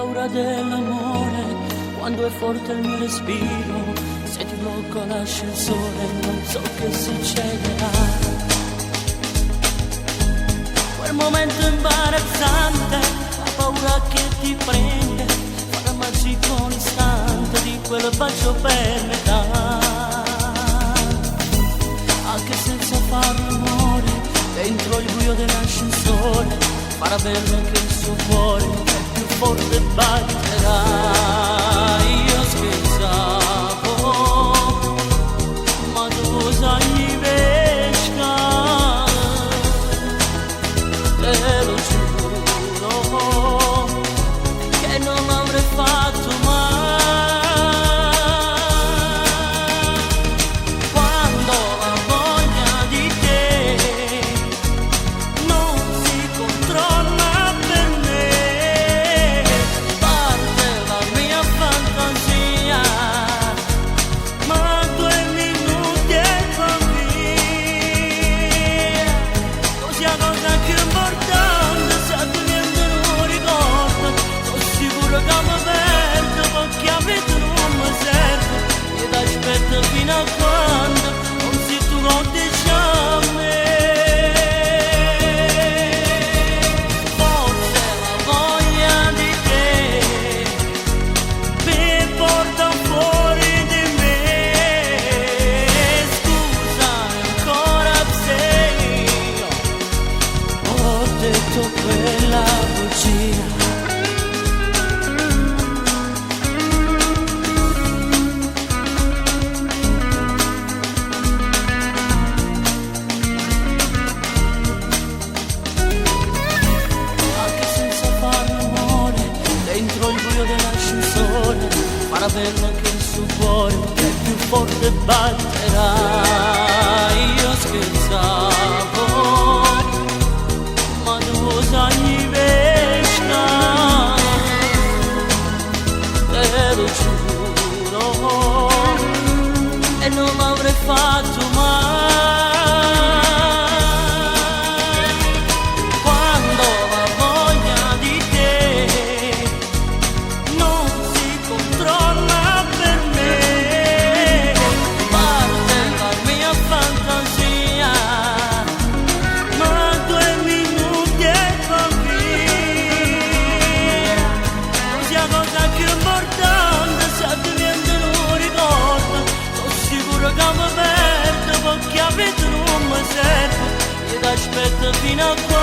paura dell'amore, quando è forte il mio respiro, se ti blocco l'ascensore non so che succederà. Quel momento imbarazzante, la paura che ti prende, farmaci con l'istante di quel bacio per metà. Anche senza fare rumore, dentro il buio dell'ascensore, farà bello che il suo cuore è più forte batterà. Io scherzavo, ma tu sai pesca, te lo giuro che non l'avrei fatto mai. Quando la voglia di te non si controlla per me, parte la mia fantasia, ma 2 minuti e va via. Così la cosa più importante, se tu niente non ricordo, sono sicuro che mi perdo, perché a me tu non mi serve. Io ti aspetto fino a quando non si tu non dici a me. Forse la voglia di te mi porta fuori di me. Scusa ancora se io ho detto quella bugia. Anche senza fare rumore, dentro il buio dell'ascensore, farà bello che il suo cuore è più forte batterà. Io scherzavo, ma tu sai pesca, te lo giuro, e non l'avrei fatto mai. Quando la voglia di te non si controlla per me, parte la mia fantasia, ma 2 minuti e va via. Così la cosa più importante, se tu niente non ricordo, sono sicuro che mi perdo, perché a me tu non mi serve. Io ti aspetto fino a quando